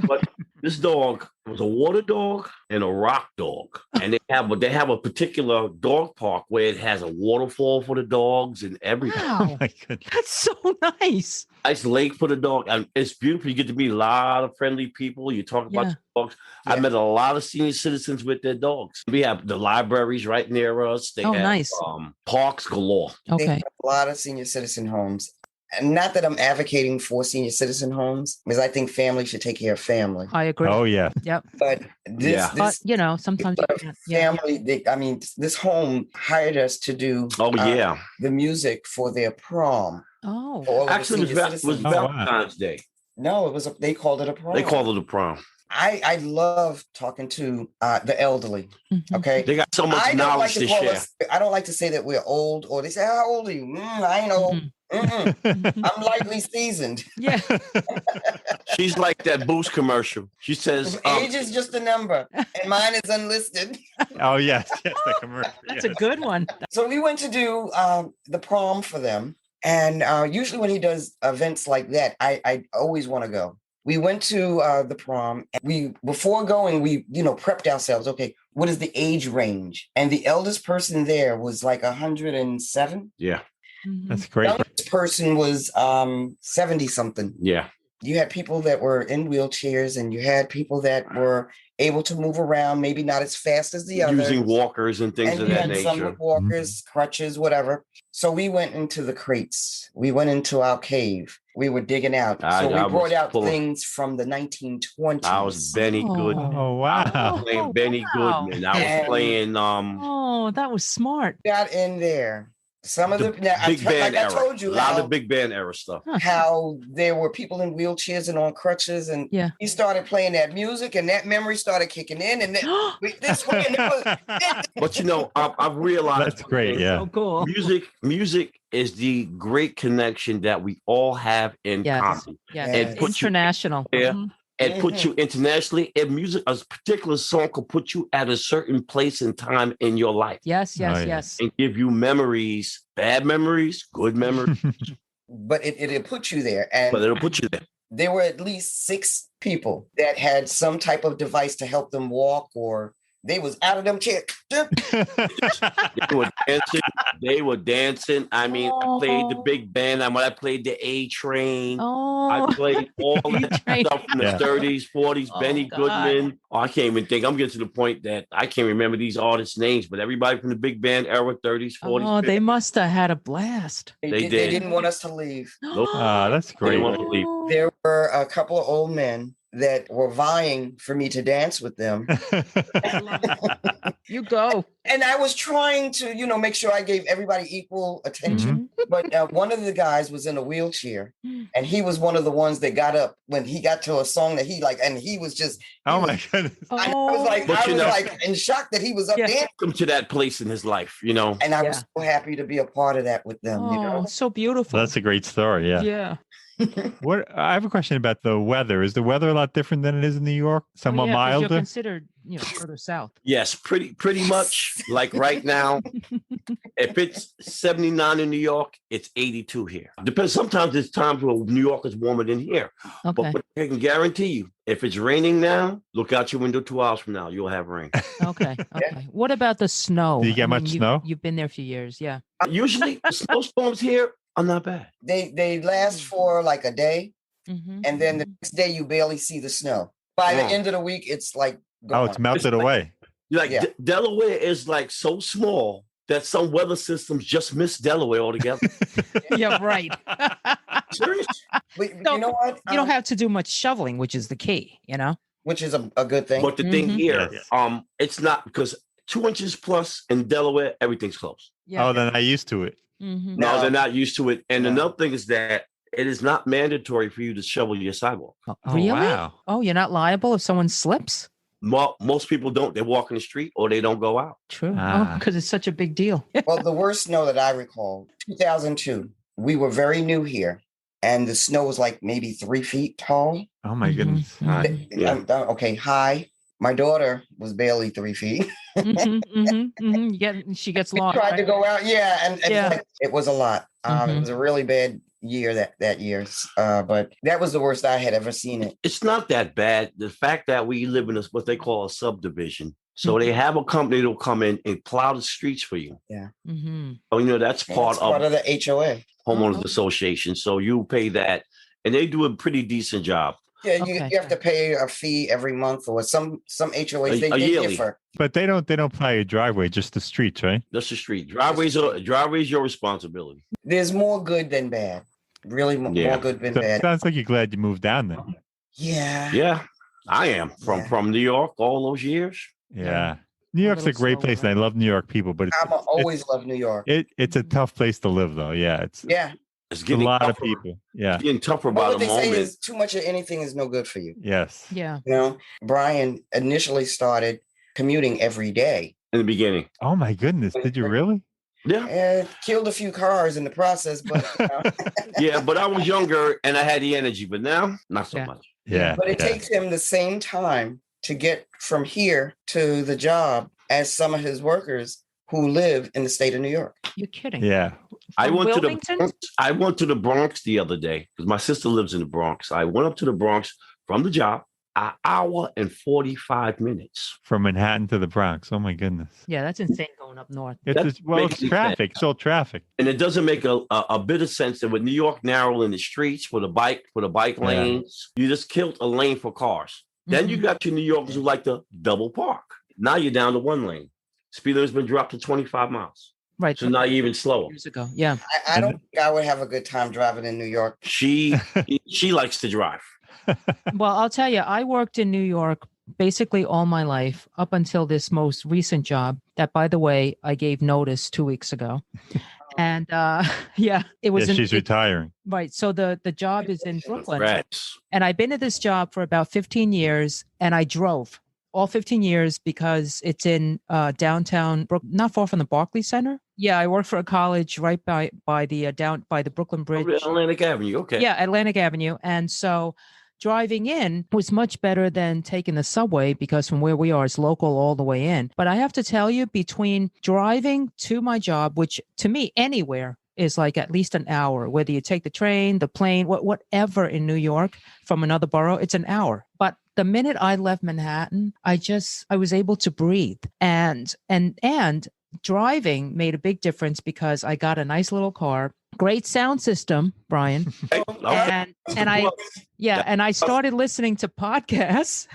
But this dog was a water dog and a rock dog. And they have a particular dog park where it has a waterfall for the dogs and everything. Wow. Oh my goodness. That's so nice. Nice lake for the dog. And it's beautiful. You get to meet a lot of friendly people. You talk about dogs. Yeah. I met a lot of senior citizens with their dogs. We have the libraries right near us. They have nice. Parks galore. Okay. They have a lot of senior citizen homes. And not that I'm advocating for senior citizen homes, because I think family should take care of family. I agree. Oh, yeah. Yep. But sometimes family, this home hired us to do the music for their prom. Oh. Actually, it was Valentine's Day. No, they called it a prom. They called it a prom. I love talking to the elderly. Okay. They got so much knowledge to share. I don't like to say that we're old, or they say, how old are you? I ain't old. I'm lightly seasoned. Yeah. She's like that Boost commercial. She says, age is just a number, and mine is unlisted. Oh, yes. The commercial. That's a good one. So we went to do the prom for them. And usually when he does events like that, I always want to go. We went to the prom, and before going, we prepped ourselves. Okay, what is the age range? And the eldest person there was like 107. Yeah. That's great. The youngest person was 70 something. Yeah. You had people that were in wheelchairs, and you had people that were able to move around, maybe not as fast as the others. Using walkers and things of that nature. Some with walkers, crutches, whatever. So we went into the crates. We went into our cave. We were digging out. So we brought out things from the 1920s. I was Benny Goodman. Oh, wow. I was playing Benny Goodman. I was playing... that was smart. Got in there. Some of the big band like era. I told you, a lot of big band era stuff. How there were people in wheelchairs and on crutches, and he started playing that music, and that memory started kicking in, and this way. But you know, I've realized that's great. Yeah, so cool. Music is the great connection that we all have in common. Yes, it's international. And put you internationally. And music, a particular song could put you at a certain place and time in your life. Yes. And give you memories, bad memories, good memories. But it'll put you there. But it'll put you there. There were at least 6 people that had some type of device to help them walk, or they was out of them chairs. They were dancing. I mean, I played the big band. When I played the A Train. I played all that stuff from the 30s, 40s, Benny Goodman. I can't even think. I'm getting to the point that I can't remember these artists' names, but everybody from the big band era, 30s, 40s. Oh, they must have had a blast. They didn't want us to leave. That's great. They didn't want to leave. There were a couple of old men that were vying for me to dance with them. You go. And I was trying to, make sure I gave everybody equal attention. But one of the guys was in a wheelchair, and he was one of the ones that got up when he got to a song that he liked, and he was just. My goodness! I was like in shock that he was up there. Come to that place in his life, And I was so happy to be a part of that with them. Oh, so beautiful. That's a great story. Yeah. Yeah. I have a question about the weather. Is the weather a lot different than it is in New York? Somewhat milder? You're considered, further south. Yes, pretty much. Like right now, if it's 79 in New York, it's 82 here. Depends. Sometimes there's times where New York is warmer than here. Okay. But I can guarantee you, if it's raining now, look out your window 2 hours from now, you'll have rain. Okay. What about the snow? Do you get much snow? You've been there a few years, yeah. Usually, the snowstorms here are not bad. They last for like a day, and then the next day you barely see the snow. By the end of the week, it's like gone. It's melted away. Delaware is like so small that some weather systems just miss Delaware altogether. Yeah, right. Seriously? But you know what? You don't have to do much shoveling, which is the key, Which is a good thing. But the thing here, it's not, because 2 inches plus in Delaware, everything's closed. Yeah. Then I used to it. No, they're not used to it. And another thing is that it is not mandatory for you to shovel your sidewalk. Really? Wow. Oh, you're not liable if someone slips? Most people don't. They walk in the street or they don't go out. True. Because it's such a big deal. Well, the worst snow that I recall, 2002, we were very new here, and the snow was like maybe 3 feet tall. Oh, my goodness. Okay, high. My daughter was barely 3 feet. She gets lost. Tried to go out, and it was a lot. It was a really bad year that year, but that was the worst I had ever seen it. It's not that bad. The fact that we live in what they call a subdivision, so they have a company that'll come in and plow the streets for you. Yeah. That's part of the HOA, homeowners association. So you pay that, and they do a pretty decent job. Yeah, you have to pay a fee every month, or some HOAs they differ. But they don't plow your driveway, just the streets, right? Just the street. Driveways your responsibility. There's more good than bad. Really more good than bad. Sounds like you're glad you moved down there. Yeah. Yeah, I am from New York all those years. Yeah. New York's a great place, and I love New York people, but I always love New York. It's a tough place to live, though. Yeah, it's getting a lot of people. Yeah, it's getting tougher by the moment. What they say is too much of anything is no good for you. Yes. Yeah. Brian initially started commuting every day in the beginning. Oh my goodness! Did you really? Yeah. And killed a few cars in the process, but yeah. But I was younger and I had the energy, but now not so much. Yeah. But it takes him the same time to get from here to the job as some of his workers who live in the state of New York. You're kidding. Yeah. I went to the Bronx the other day because my sister lives in the Bronx. I went up to the Bronx from the job, an hour and 45 minutes. From Manhattan to the Bronx. Oh my goodness. Yeah, that's insane going up north. It's traffic. It's all traffic. And it doesn't make a bit of sense that with New York narrowing the streets for the bike lanes, you just killed a lane for cars. Then you got your New Yorkers who like to double park. Now you're down to one lane. Speed limit's been dropped to 25 miles. Right. So now you're even slower. Years ago. Yeah. I don't think I would have a good time driving in New York. She likes to drive. Well, I'll tell you, I worked in New York basically all my life up until this most recent job that, by the way, I gave notice 2 weeks ago. And yeah, it was. She's retiring. Right. So the job is in Brooklyn. Congrats. And I've been at this job for about 15 years, and I drove all 15 years because it's in downtown, not far from the Barclays Center. Yeah, I work for a college right by the Brooklyn Bridge. Atlantic Avenue. Okay. Yeah, Atlantic Avenue. And so driving in was much better than taking the subway because from where we are, it's local all the way in. But I have to tell you, between driving to my job, which to me, anywhere is like at least an hour, whether you take the train, the plane, whatever in New York from another borough, it's an hour. But the minute I left Manhattan, I was able to breathe. And driving made a big difference because I got a nice little car, great sound system, Brian. And I started listening to podcasts,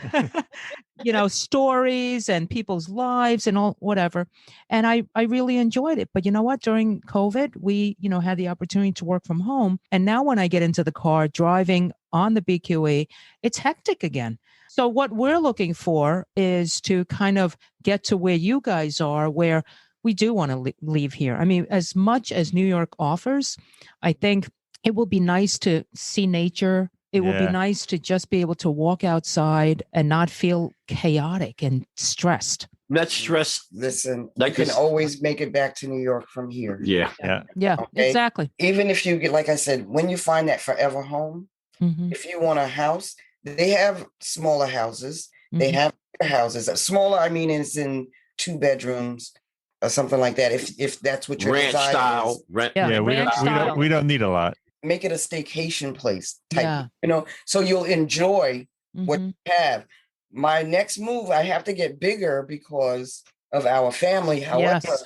stories and people's lives and all, whatever. And I really enjoyed it. But you know what? During COVID, we, had the opportunity to work from home. And now when I get into the car driving on the BQE, it's hectic again. So what we're looking for is to kind of get to where you guys are, where we do want to leave here. I mean, as much as New York offers, I think it will be nice to see nature. It will be nice to just be able to walk outside and not feel chaotic and stressed. Not stress. Listen, you can always make it back to New York from here. Yeah, okay? Exactly. Even if you get, like I said, when you find that forever home, if you want a house, they have smaller houses. They have houses. Smaller, I mean, it's in 2 bedrooms or something like that. If that's what your ranch style. We don't need a lot. Make it a staycation place type, so you'll enjoy what you have. My next move, I have to get bigger because of our family. However,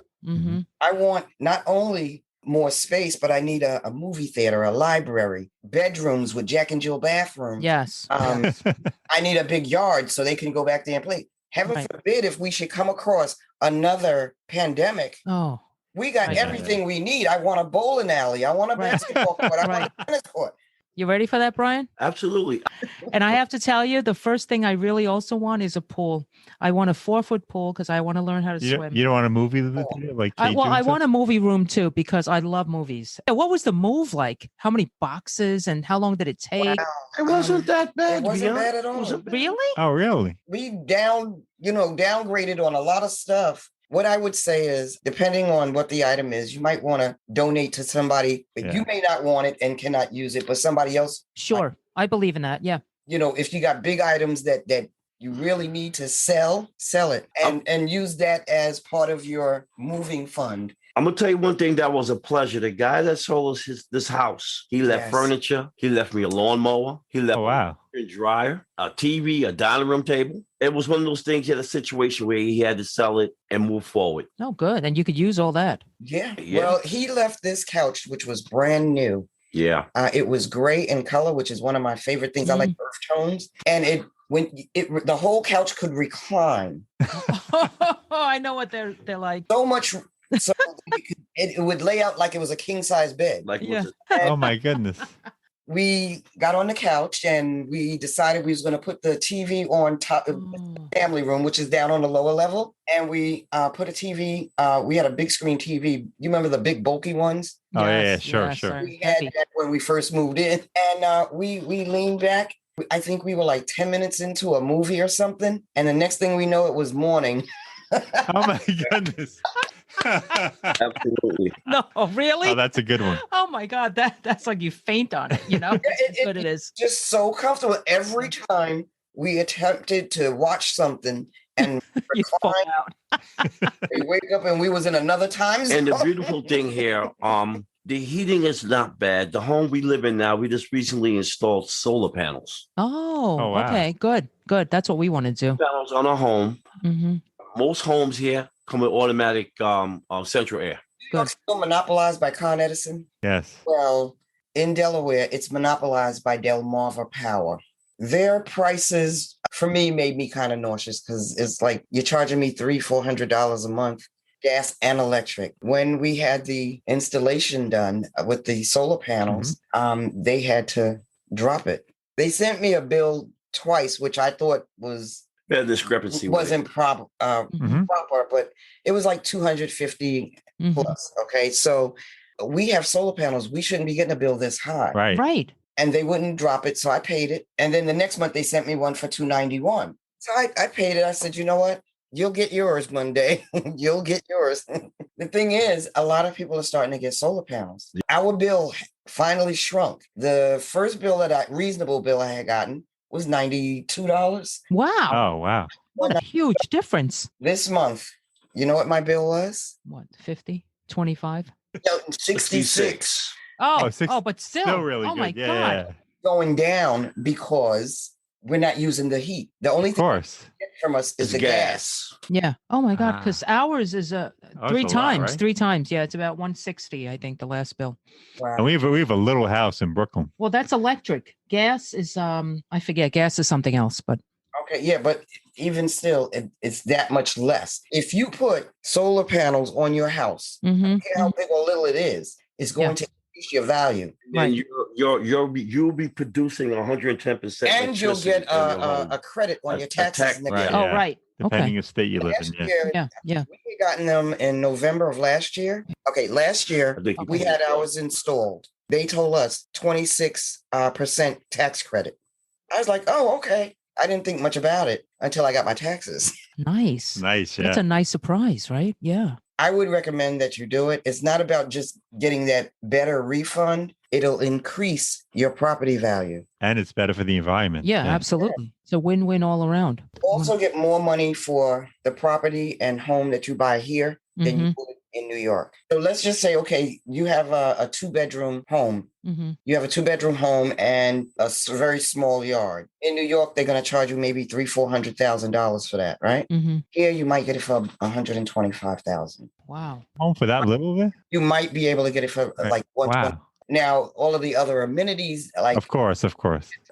I want not only more space, but I need a movie theater, a library, bedrooms with Jack and Jill bathrooms. Yes. I need a big yard so they can go back there and play. Heaven forbid if we should come across another pandemic. Oh, we got everything we need. I want a bowling alley. I want a basketball court. I want a tennis court. You ready for that, Brian? Absolutely. And I have to tell you, the first thing I really also want is a pool. I want a 4-foot pool because I want to learn how to swim. You don't want a movie like KJune? I want a movie room too because I love movies. What was the move like? How many boxes and how long did it take? Wow. It wasn't that bad. It wasn't bad at all. Really? Oh, really? We downgraded on a lot of stuff. What I would say is, depending on what the item is, you might want to donate to somebody, but you may not want it and cannot use it, but somebody else. Sure. I believe in that. Yeah. If you got big items that you really need to sell it and use that as part of your moving fund. I'm going to tell you one thing that was a pleasure. The guy that sold us this house, he left furniture. He left me a lawnmower. He left a dryer, a TV, a dining room table. It was one of those things, he had a situation where he had to sell it and move forward. Oh, good. And you could use all that. Yeah. Well, he left this couch, which was brand new. Yeah. It was gray in color, which is one of my favorite things. I like earth tones. And the whole couch could recline. I know what they're like. So much. So it would lay out like it was a king size bed. Oh my goodness. We got on the couch and we decided we was going to put the TV on top of the family room, which is down on the lower level. And we put a TV. We had a big screen TV. You remember the big bulky ones? Oh, sure. We had that when we first moved in. And we leaned back. I think we were like 10 minutes into a movie or something. And the next thing we know, it was morning. Oh, my goodness. Absolutely. No, really? Oh, that's a good one. Oh my God, that's like you faint on it, That's what it is. Just so comfortable. Every time we attempted to watch something and recline, we wake up and we was in another time zone. And the beautiful thing here, the heating is not bad. The home we live in now, we just recently installed solar panels. Oh wow. Okay, good. That's what we want to do. Panels on our home. Mm-hmm. Most homes here come with automatic central air. It's still monopolized by Con Edison? Yes. Well, in Delaware, it's monopolized by Delmarva Power. Their prices, for me, made me kind of nauseous because it's like you're charging me $300-400 a month, gas and electric. When we had the installation done with the solar panels, they had to drop it. They sent me a bill twice, which I thought was... Yeah, discrepancy wasn't proper, but it was like $250 plus. Okay, so we have solar panels. We shouldn't be getting a bill this high. Right. And they wouldn't drop it. So I paid it. And then the next month they sent me one for $291. So I paid it. I said, you know what? You'll get yours one day. You'll get yours. The thing is, a lot of people are starting to get solar panels. Our bill finally shrunk. The first reasonable bill I had gotten was $92. Wow. Oh, wow. What a huge difference. This month, you know what my bill was? What, 50, 25? No, 66. Oh, but still really oh good. My God. Going down because we're not using the heat. The only thing you get from us is the gas. Yeah. Oh my God. Because ours is three times. Right? 3 times. Yeah. It's about 160, I think, the last bill. Wow. And we have a little house in Brooklyn. Well, that's electric. Gas is I forget. Gas is something else, but okay, yeah, but even still, it's that much less. If you put solar panels on your house, how big or little it is, it's going to increase your value. And you'll be producing 110%. And you'll get a credit on your taxes. Right. Depending on the state you live in. Yeah. We had gotten them in November of last year. Okay, last year we had ours installed. They told us 26% tax credit. I was like, oh, okay. I didn't think much about it until I got my taxes. Nice. Yeah. That's a nice surprise, right? Yeah. I would recommend that you do it. It's not about just getting that better refund. It'll increase your property value. And it's better for the environment. Yeah, absolutely. It's a win-win all around. Also get more money for the property and home that you buy here than you would in New York. So let's just say, okay, you have a 2-bedroom home. You have a 2-bedroom home and a very small yard. In New York, they're going to charge you maybe $300,000-$400,000 for that, right? Here, you might get it for $125,000. Wow. Home for that little bit? You might be able to get it for like $120,000. Wow. Now, all of the other amenities, like of course, a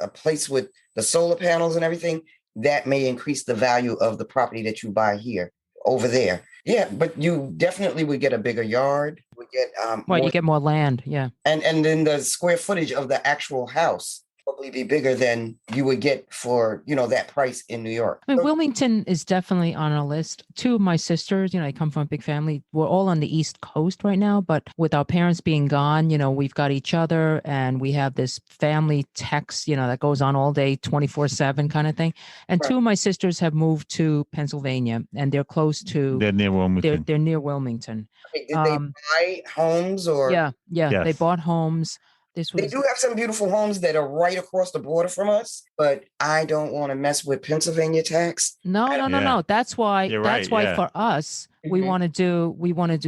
place with the solar panels and everything, that may increase the value of the property that you buy here over there. Yeah, but you definitely would get a bigger yard. Would get you get more land. Yeah, and then the square footage of the actual house probably be bigger than you would get for that price in New York. I mean, Wilmington is definitely on our list. 2 of my sisters, I come from a big family. We're all on the East Coast right now, but with our parents being gone, we've got each other, and we have this family text, that goes on all day, 24/7 kind of thing. And 2 of my sisters have moved to Pennsylvania, and they're close to. They're near Wilmington. They're near Wilmington. Okay, did they buy homes or? Yeah. Yes. They bought homes. They do have some beautiful homes that are right across the border from us, but I don't want to mess with Pennsylvania tax. No. That's why. You're that's right, why for us, we want to do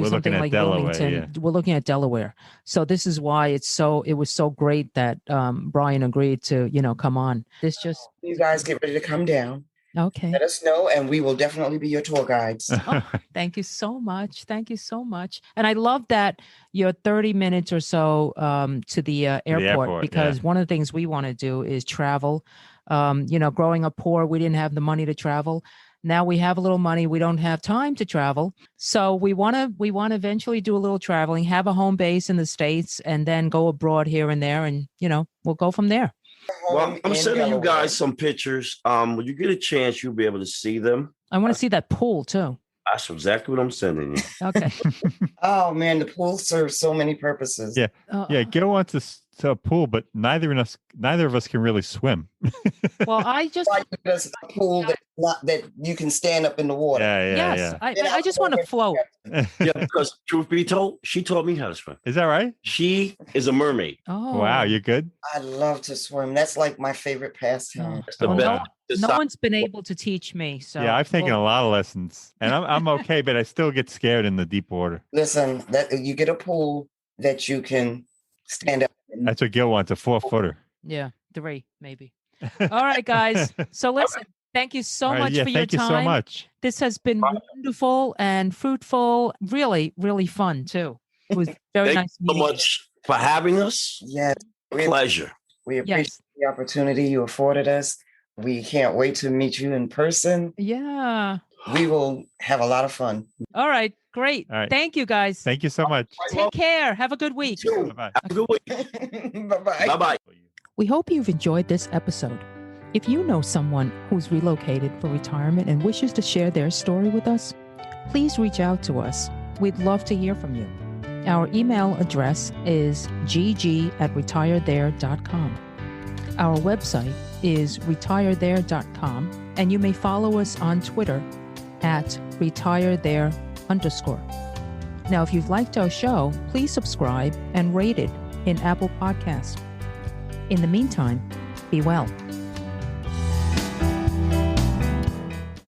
something like Delaware, Wilmington. yeah. We're looking at Delaware. So this is why it was so great that Brian agreed to come on. You guys get ready to come down. Okay. Let us know, and we will definitely be your tour guides. Thank you so much. Thank you so much. And I love that you're 30 minutes or so to the airport, because one of the things we want to do is travel. Growing up poor, we didn't have the money to travel. Now we have a little money. We don't have time to travel. So we want to eventually do a little traveling, have a home base in the States, and then go abroad here and there. And, we'll go from there. Well, I'm sending you guys some pictures. When you get a chance, you'll be able to see them. I want to see that pool too. That's exactly what I'm sending you. Okay. Oh man, the pool serves so many purposes. Yeah. Gil wants a pool, but neither of us can really swim. Well, I just a pool that you can stand up in the water. Yes. I just want to float. Yeah, because truth be told, she taught me how to swim. Is that right? She is a mermaid. Oh, wow, you're good. I love to swim. That's like my favorite pastime. That's the best. No one's been able to teach me. So yeah, I've taken a lot of lessons, and I'm okay, but I still get scared in the deep water. Listen, that you get a pool that you can stand up in. That's what Gil wants, a 4-footer. Yeah, 3 maybe. All right, guys. So listen, thank you so much for your time. Thank you so much. This has been wonderful and fruitful. Really, really fun too. It was very nice. Thank you so much for having us. Yes, Pleasure. We appreciate the opportunity you afforded us. We can't wait to meet you in person. Yeah. We will have a lot of fun. All right. Great. All right. Thank you, guys. Thank you so much. Take care. Have a good week. Bye-bye. Have a good week. Bye-bye. Bye-bye. We hope you've enjoyed this episode. If you know someone who's relocated for retirement and wishes to share their story with us, please reach out to us. We'd love to hear from you. Our email address is gg@retirethere.com. Our website is retirethere.com, and you may follow us on Twitter @retirethere_. Now, if you've liked our show, please subscribe and rate it in Apple Podcasts. In the meantime, be well.